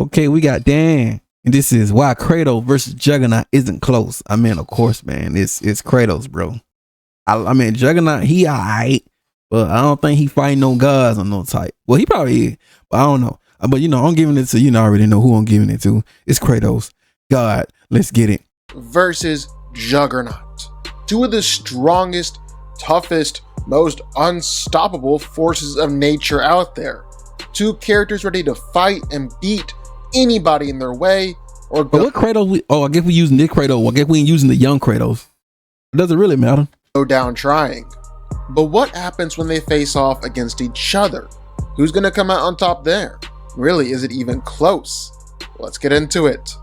Okay, we got Dan. And this is why Kratos versus Juggernaut isn't close. I mean, of course, man, it's Kratos, bro. I mean, Juggernaut, he alright, but I don't think he fighting no gods on no type. Well, he probably is, but I don't know. But I'm giving it to, I already know who I'm giving it to. It's Kratos. God, let's get it. Versus Juggernaut. Two of the strongest, toughest, most unstoppable forces of nature out there. Two characters ready to fight and beat anybody in their way. But what Kratos? I guess we using this Kratos. I guess we ain't using the young Kratos. It doesn't really matter. Go down trying. But what happens when they face off against each other? Who's gonna come out on top there? Really, is it even close? Let's get into it.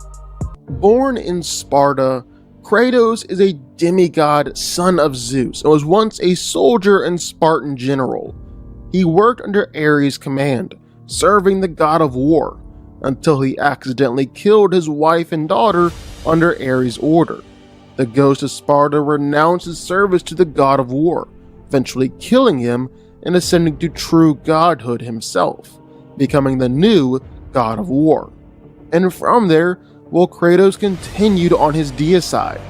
Born in Sparta, Kratos is a demigod son of Zeus and was once a soldier and Spartan general. He worked under Ares' command, serving the god of war, until he accidentally killed his wife and daughter under Ares' order. The ghost of Sparta renounced his service to the god of war, eventually killing him and ascending to true godhood himself, becoming the new god of war. And from there, Kratos continued on his deicide,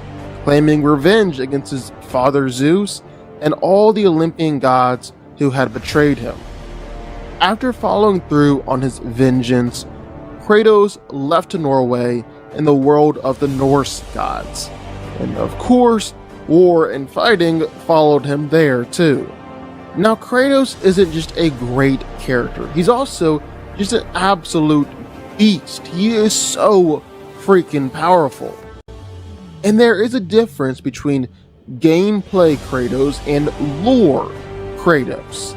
claiming revenge against his father Zeus and all the Olympian gods who had betrayed him. After following through on his vengeance, Kratos left to Norway and the world of the Norse gods. And of course, war and fighting followed him there too. Now Kratos isn't just a great character, he's also just an absolute beast. He is so freaking powerful. And there is a difference between gameplay Kratos and lore Kratos.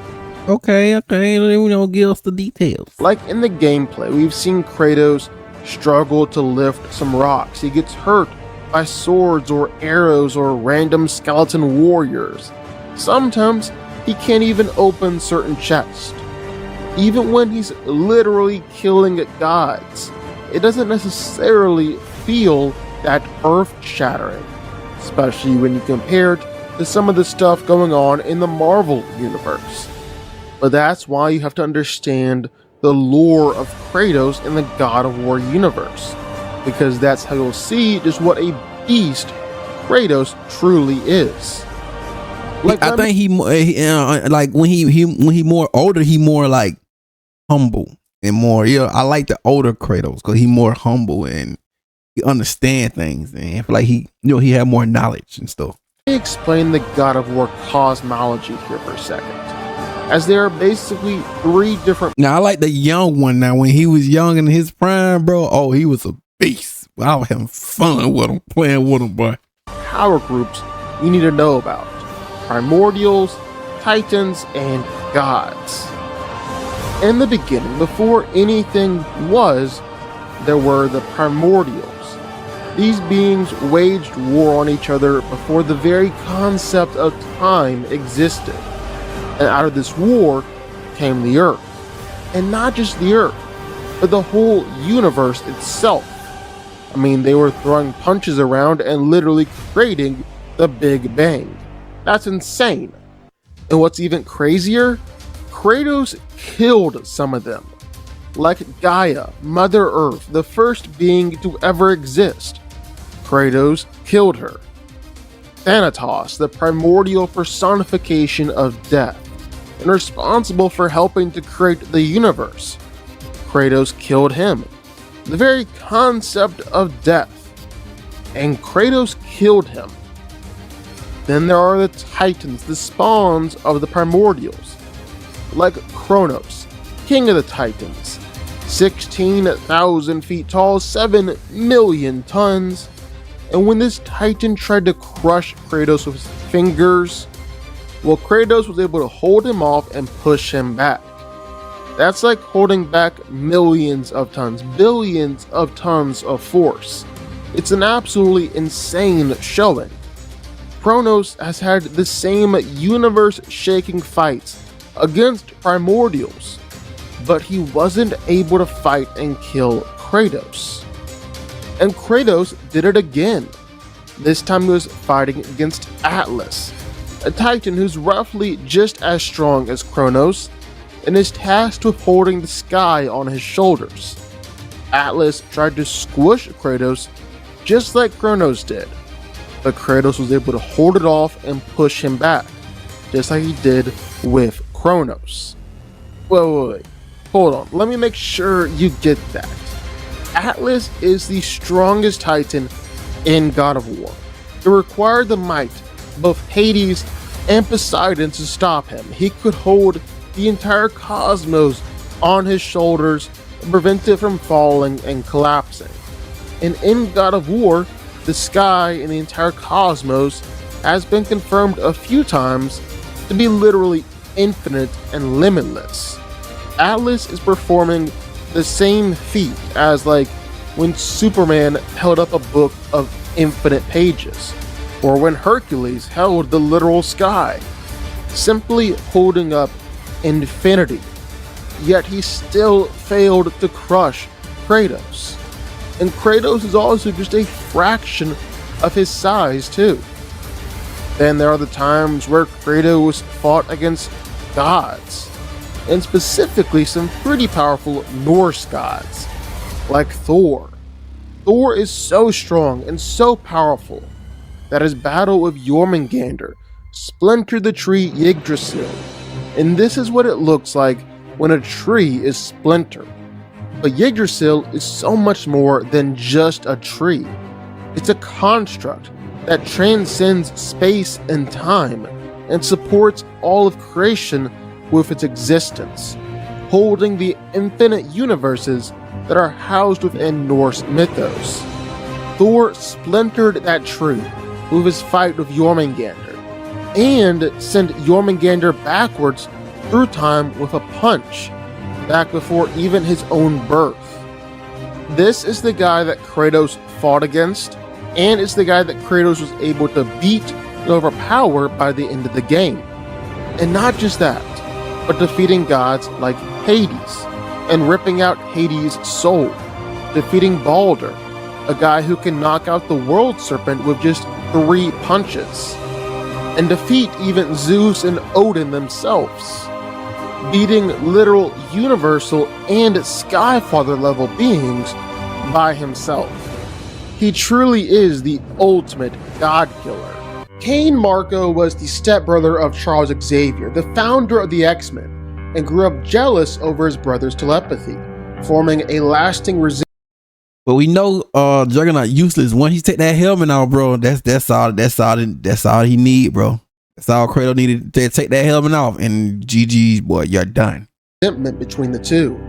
Okay, give us the details. Like in the gameplay, we've seen Kratos struggle to lift some rocks. He gets hurt by swords or arrows or random skeleton warriors. Sometimes he can't even open certain chests. Even when he's literally killing gods, it doesn't necessarily feel that earth-shattering, especially when you compare it to some of the stuff going on in the Marvel universe. But that's why you have to understand the lore of Kratos in the God of War universe, because that's how you'll see just what a beast Kratos truly is. I think he like when he more older, he more like humble and more. I like the older Kratos because he more humble and he understand things, and I feel like he had more knowledge and stuff. Let me explain the God of War cosmology here for a second, as there are basically three different. Now I like the young one. Now when he was young in his prime, bro, oh, he was a beast. I was having fun with him, playing with him, boy. Power groups you need to know about: primordials, titans, and gods. In the beginning, before anything was, there were the primordials. These beings waged war on each other before the very concept of time existed. And out of this war came the Earth. And not just the Earth, but the whole universe itself. I mean, they were throwing punches around and literally creating the Big Bang. That's insane. And what's even crazier? Kratos killed some of them. Like Gaia, Mother Earth, the first being to ever exist. Kratos killed her. Thanatos, the primordial personification of death, and responsible for helping to create the universe. Kratos killed him. The very concept of death. And Kratos killed him. Then there are the Titans, the spawns of the primordials, like Kratos, king of the Titans, 16,000 feet tall, 7 million tons. And when this Titan tried to crush Kratos with his fingers, Kratos was able to hold him off and push him back. That's like holding back millions of tons, billions of tons of force. It's an absolutely insane showing. Kratos has had the same universe-shaking fights against primordials, but he wasn't able to fight and kill Kratos. And Kratos did it again. This time he was fighting against Atlas, a titan who's roughly just as strong as Kratos and is tasked with holding the sky on his shoulders. Atlas tried to squish Kratos just like Kronos did, but Kratos was able to hold it off and push him back, just like he did with Kronos. Wait. Hold on, let me make sure you get that. Atlas is the strongest titan in God of War. It required the might of both Hades and Poseidon to stop him. He could hold the entire cosmos on his shoulders and prevent it from falling and collapsing. And in God of War, the sky and the entire cosmos has been confirmed a few times to be literally infinite and limitless. Atlas is performing the same feat as like when Superman held up a book of infinite pages, or when Hercules held the literal sky, simply holding up infinity. Yet he still failed to crush Kratos. And Kratos is also just a fraction of his size too. Then there are the times where Kratos fought against gods, and specifically some pretty powerful Norse gods, like Thor. Thor is so strong and so powerful that his battle with Jormungandr splintered the tree Yggdrasil, and this is what it looks like when a tree is splintered. But Yggdrasil is so much more than just a tree. It's a construct that transcends space and time and supports all of creation with its existence, holding the infinite universes that are housed within Norse mythos. Thor splintered that tree with his fight with Jormungandr, and sent Jormungandr backwards through time with a punch, back before even his own birth. This is the guy that Kratos fought against, and it's the guy that Kratos was able to beat and overpower by the end of the game. And not just that, but defeating gods like Hades, and ripping out Hades' soul, defeating Baldur, a guy who can knock out the world serpent with just 3 punches, and defeat even Zeus and Odin themselves, beating literal universal and Skyfather level beings by himself. He truly is the ultimate god killer. Cain Marko was the stepbrother of Charles Xavier, the founder of the X-Men, and grew up jealous over his brother's telepathy, forming a lasting resentment. But we know Juggernaut useless. Once he take that helmet off, bro, that's all he need, bro. That's all Kratos needed to take that helmet off, and GG, boy, you're done. Between the two.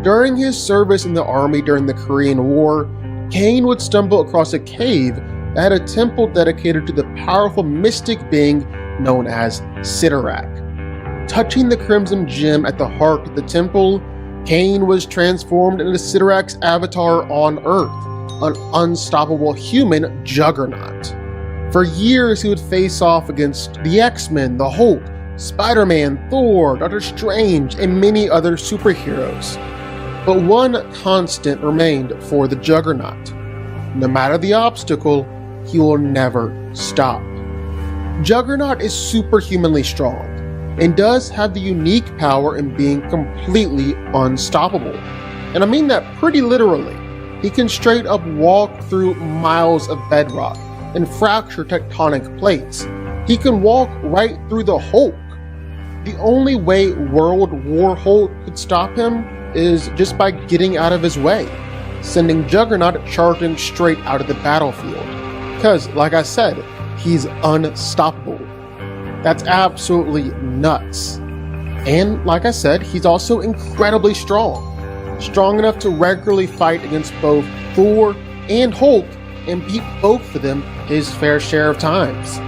During his service in the army during the Korean War, Cain would stumble across a cave that had a temple dedicated to the powerful mystic being known as Sidorak. Touching the crimson gem at the heart of the temple, Cain was transformed into Sidorak's avatar on Earth, an unstoppable human juggernaut. For years, he would face off against the X-Men, the Hulk, Spider-Man, Thor, Doctor Strange, and many other superheroes. But one constant remained for the Juggernaut. No matter the obstacle, he will never stop. Juggernaut is superhumanly strong, and does have the unique power in being completely unstoppable. And I mean that pretty literally. He can straight up walk through miles of bedrock and fracture tectonic plates. He can walk right through the Hulk. The only way World War Hulk could stop him is just by getting out of his way, sending Juggernaut charging straight out of the battlefield. Because, like I said, he's unstoppable. That's absolutely nuts. And like I said, he's also incredibly strong. Strong enough to regularly fight against both Thor and Hulk and beat both of them his fair share of times.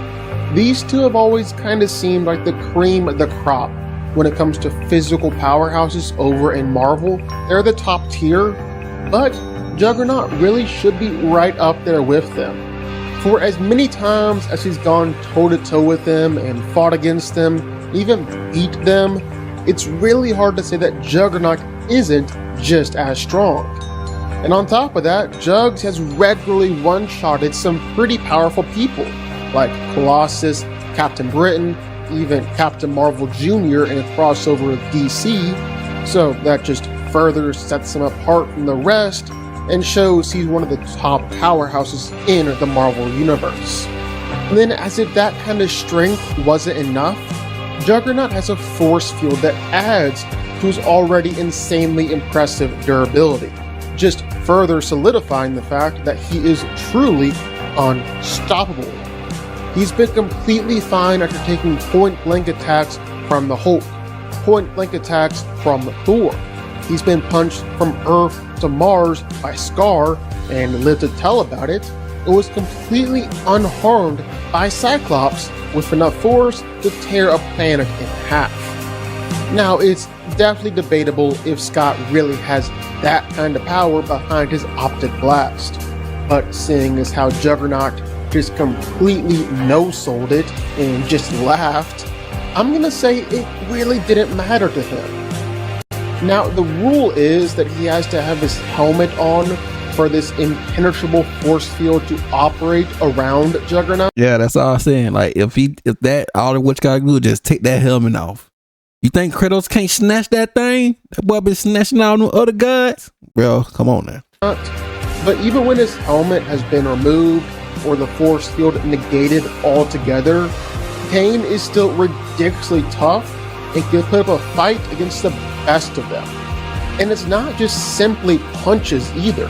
These two have always kind of seemed like the cream of the crop when it comes to physical powerhouses over in Marvel. They're the top tier, but Juggernaut really should be right up there with them. For as many times as he's gone toe-to-toe with them and fought against them, even beat them, it's really hard to say that Juggernaut isn't just as strong. And on top of that, Jugs has regularly one-shotted some pretty powerful people, like Colossus, Captain Britain, even Captain Marvel Jr. in a crossover with DC, so that just further sets him apart from the rest and shows he's one of the top powerhouses in the Marvel Universe. And then, as if that kind of strength wasn't enough, Juggernaut has a force field that adds to his already insanely impressive durability, just further solidifying the fact that he is truly unstoppable. He's been completely fine after taking point-blank attacks from the Hulk, point-blank attacks from Thor. He's been punched from Earth to Mars by Scar and lived to tell about it, and was completely unharmed by Cyclops with enough force to tear a planet in half. Now, it's definitely debatable if Scott really has that kind of power behind his optic blast, but seeing as how Juggernaut just completely no-sold it and just laughed, I'm gonna say it really didn't matter to him. Now, the rule is that he has to have his helmet on for this impenetrable force field to operate around Juggernaut. Yeah, that's all I'm saying. Like, if that, all what you gotta do is just take that helmet off. You think Kratos can't snatch that thing? That boy been snatching all them other gods? Bro, come on now. But even when his helmet has been removed or the force field negated altogether, Kane is still ridiculously tough and can put up a fight against the best of them. And it's not just simply punches either.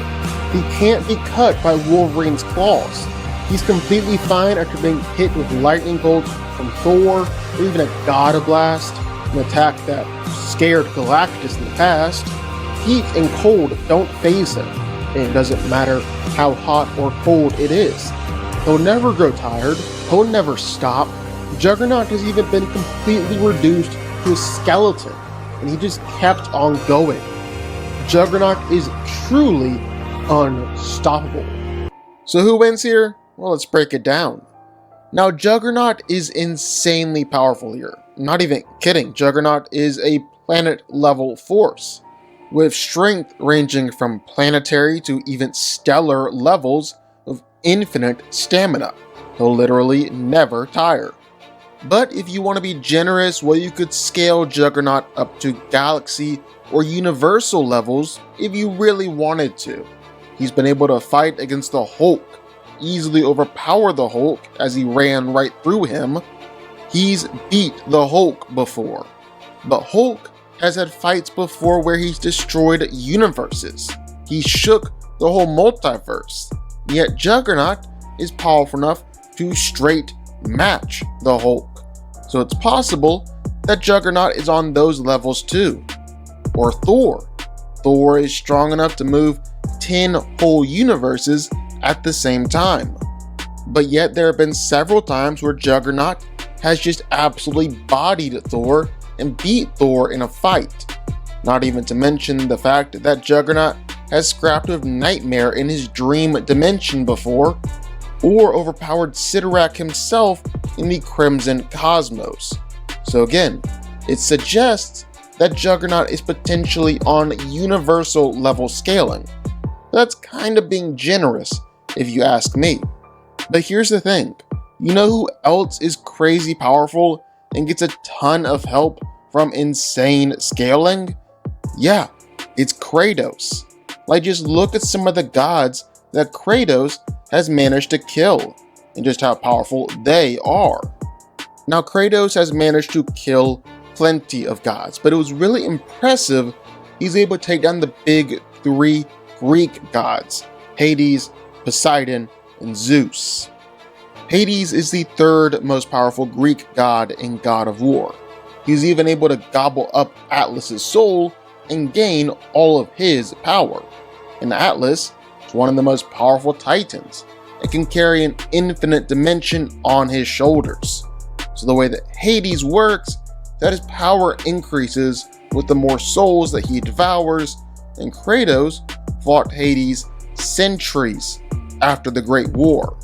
He can't be cut by Wolverine's claws. He's completely fine after being hit with lightning bolts from Thor, or even a God Blast, an attack that scared Galactus in the past. Heat and cold don't faze him, and it doesn't matter how hot or cold it is. He'll never grow tired, he'll never stop. Juggernaut has even been completely reduced to a skeleton, and he just kept on going. Juggernaut is truly unstoppable. So who wins here? Well, let's break it down. Now, Juggernaut is insanely powerful here. Not even kidding, Juggernaut is a planet-level force, with strength ranging from planetary to even stellar levels of infinite stamina. He'll literally never tire. But if you want to be generous, well, you could scale Juggernaut up to galaxy or universal levels if you really wanted to. He's been able to fight against the Hulk, easily overpower the Hulk as he ran right through him. He's beat the Hulk before. But Hulk has had fights before where he's destroyed universes. He shook the whole multiverse. Yet Juggernaut is powerful enough to straight match the Hulk. So it's possible that Juggernaut is on those levels too. Or Thor. Thor is strong enough to move 10 whole universes at the same time. But yet there have been several times where Juggernaut has just absolutely bodied Thor and beat Thor in a fight. Not even to mention the fact that Juggernaut has scrapped with Nightmare in his dream dimension before, or overpowered Sidorak himself in the Crimson Cosmos. So again, it suggests that Juggernaut is potentially on universal level scaling. That's kind of being generous, if you ask me. But here's the thing, you know who else is crazy powerful and gets a ton of help from insane scaling? Yeah, it's Kratos. Like, just look at some of the gods that Kratos has managed to kill, and just how powerful they are. Now, Kratos has managed to kill plenty of gods, but it was really impressive he's able to take down the big three Greek gods, Hades, Poseidon, and Zeus. Hades is the third most powerful Greek god in God of War. He's even able to gobble up Atlas's soul and gain all of his power. And Atlas is one of the most powerful titans and can carry an infinite dimension on his shoulders. So the way that Hades works, that his power increases with the more souls that he devours, and Kratos fought Hades centuries after the Great War.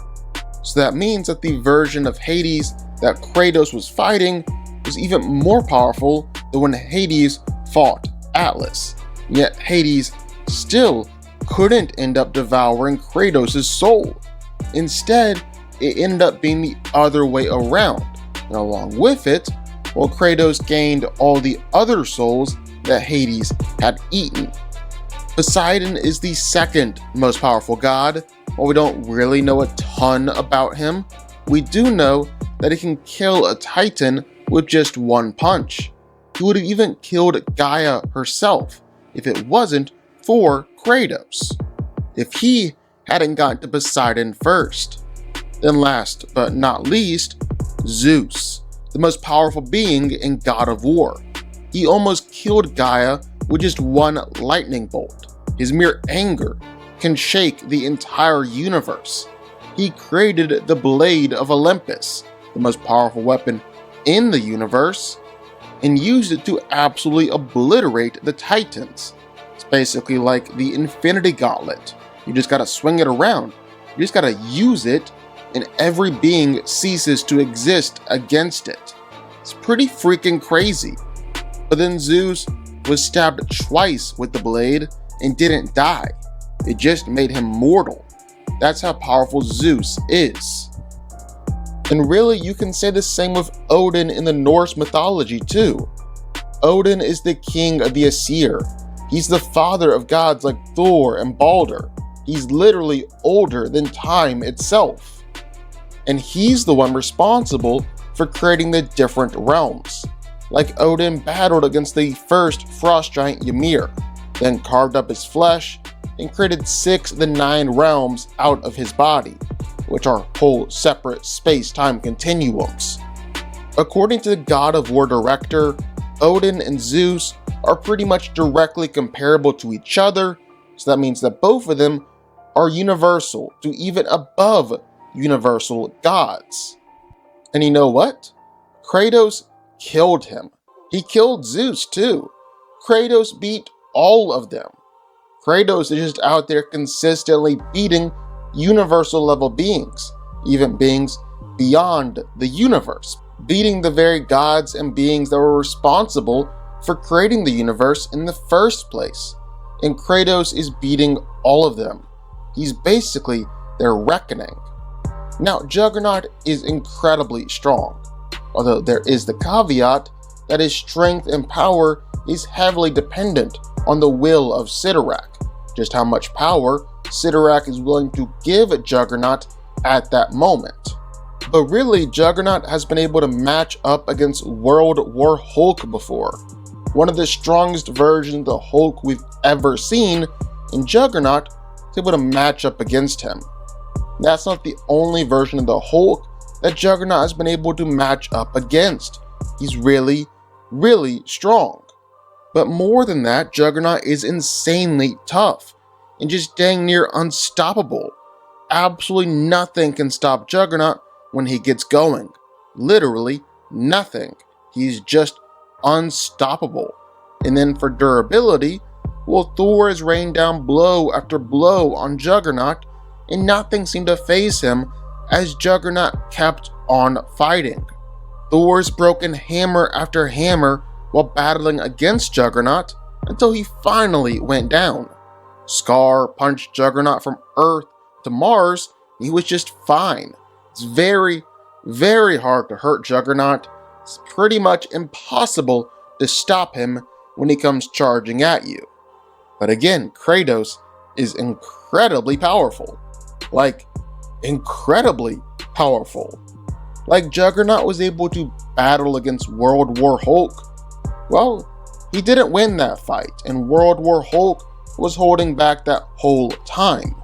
So that means that the version of Hades that Kratos was fighting was even more powerful than when Hades fought Atlas. Yet Hades still couldn't end up devouring Kratos' soul. Instead, it ended up being the other way around. And along with it, while Kratos gained all the other souls that Hades had eaten. Poseidon is the second most powerful god. While we don't really know a ton about him, we do know that he can kill a Titan with just one punch. He would have even killed Gaia herself if it wasn't for Kratos, if he hadn't gotten to Poseidon first. Then last but not least, Zeus, the most powerful being in God of War. He almost killed Gaia with just one lightning bolt. His mere anger can shake the entire universe. He created the Blade of Olympus, the most powerful weapon in the universe, and used it to absolutely obliterate the Titans. It's basically like the Infinity Gauntlet. You just gotta swing it around. You just gotta use it, and every being ceases to exist against it. It's pretty freaking crazy. But then Zeus was stabbed twice with the blade and didn't die. It just made him mortal. That's how powerful Zeus is. And really, you can say the same with Odin in the Norse mythology too. Odin is the king of the Aesir. He's the father of gods like Thor and Balder. He's literally older than time itself. And he's the one responsible for creating the different realms. Like Odin battled against the first frost giant Ymir, then carved up his flesh and created 6 of the 9 realms out of his body, which are whole separate space-time continuums. According to the God of War director, Odin and Zeus are pretty much directly comparable to each other, so that means that both of them are universal to even above universal gods. And you know what? Kratos killed him. He killed Zeus too. Kratos beat all of them. Kratos is just out there consistently beating universal level beings, even beings beyond the universe, beating the very gods and beings that were responsible for creating the universe in the first place. And Kratos is beating all of them. He's basically their reckoning. Now, Juggernaut is incredibly strong, although there is the caveat that his strength and power is heavily dependent on the will of Sidorak, just how much power Sidorak is willing to give Juggernaut at that moment. But really, Juggernaut has been able to match up against World War Hulk before. One of the strongest versions of the Hulk we've ever seen, and Juggernaut is able to match up against him. That's not the only version of the Hulk that Juggernaut has been able to match up against. He's really, really strong. But more than that, Juggernaut is insanely tough and just dang near unstoppable. Absolutely nothing can stop Juggernaut when he gets going. Literally nothing. He's just unstoppable. And then for durability, well, Thor has rained down blow after blow on Juggernaut, and nothing seemed to faze him as Juggernaut kept on fighting. Thor's broken hammer after hammer while battling against Juggernaut until he finally went down. Scar punched Juggernaut from Earth to Mars, and he was just fine. It's very, very hard to hurt Juggernaut. It's pretty much impossible to stop him when he comes charging at you. But again, Kratos is incredibly powerful. Like, incredibly powerful. Like Juggernaut was able to battle against World War Hulk. Well, he didn't win that fight, and World War Hulk was holding back that whole time.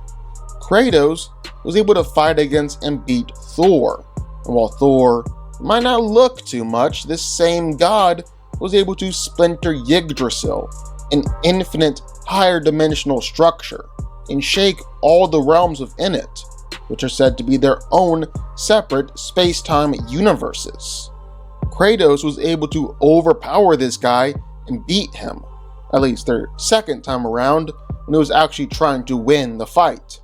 Kratos was able to fight against and beat Thor. And while Thor might not look too much, this same god was able to splinter Yggdrasil, an infinite higher dimensional structure, and shake all the realms within it, which are said to be their own separate space-time universes. Kratos was able to overpower this guy and beat him, at least their second time around when he was actually trying to win the fight.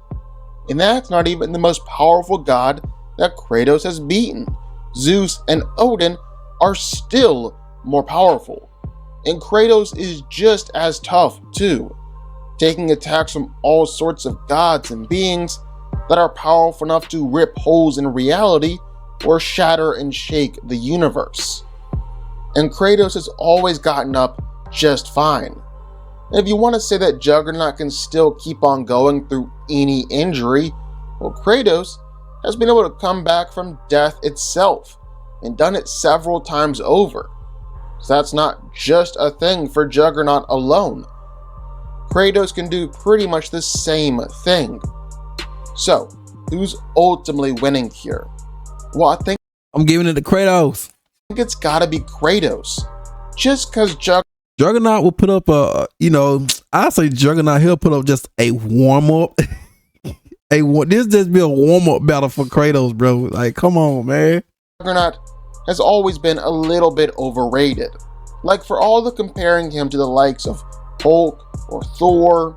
And that's not even the most powerful god that Kratos has beaten. Zeus and Odin are still more powerful. And Kratos is just as tough too, taking attacks from all sorts of gods and beings that are powerful enough to rip holes in reality or shatter and shake the universe. And Kratos has always gotten up just fine. And if you want to say that Juggernaut can still keep on going through any injury, well, Kratos has been able to come back from death itself and done it several times over. So that's not just a thing for Juggernaut alone. Kratos can do pretty much the same thing. So, who's ultimately winning here? Well, I think I'm giving it to Kratos. it's gotta be Kratos. Just because Juggernaut will put up I say Juggernaut, he'll put up just a warm-up. This just be a warm-up battle for Kratos, bro. Like, come on, man. Juggernaut has always been a little bit overrated. Like, for all the comparing him to the likes of Hulk or Thor,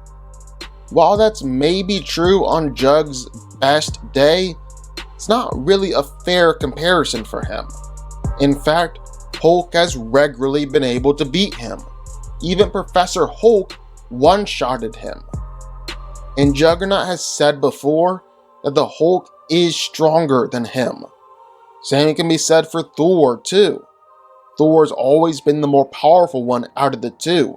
while that's maybe true on Jug's best day, it's not really a fair comparison for him. In fact, Hulk has regularly been able to beat him. Even Professor Hulk one-shotted him. And Juggernaut has said before that the Hulk is stronger than him. Same can be said for Thor too. Thor's always been the more powerful one out of the two.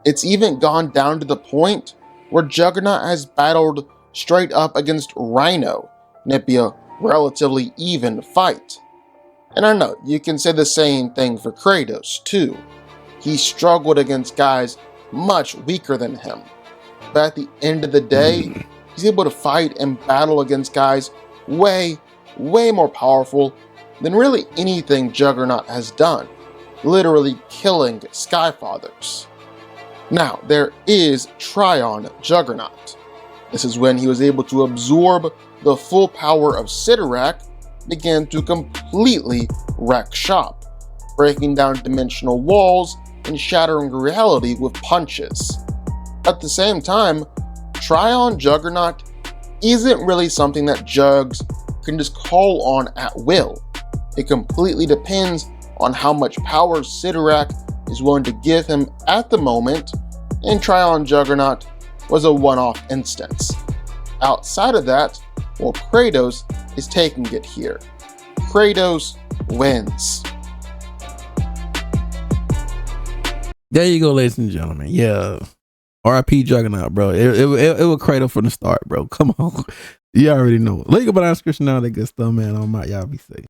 It's even gone down to the point where Juggernaut has battled straight up against Rhino, and it'd be a relatively even fight. And I know, you can say the same thing for Kratos too. He struggled against guys much weaker than him. But at the end of the day, he's able to fight and battle against guys way more powerful than really anything Juggernaut has done, literally killing Skyfathers. Now, there is Tryon Juggernaut. This is when he was able to absorb the full power of Sidorak, began to completely wreck shop, breaking down dimensional walls and shattering reality with punches. At the same time, Tryon Juggernaut isn't really something that Jugs can just call on at will. It completely depends on how much power Sidorak is willing to give him at the moment, and Tryon Juggernaut was a one-off instance. Outside of that, well, Kratos is taking it here. Kratos wins. There you go, ladies and gentlemen. Yeah. RIP Juggernaut, bro. It was Kratos from the start, bro. Come on. You already know. Link up in the description now. That good stuff, man. I'm out. Y'all be safe.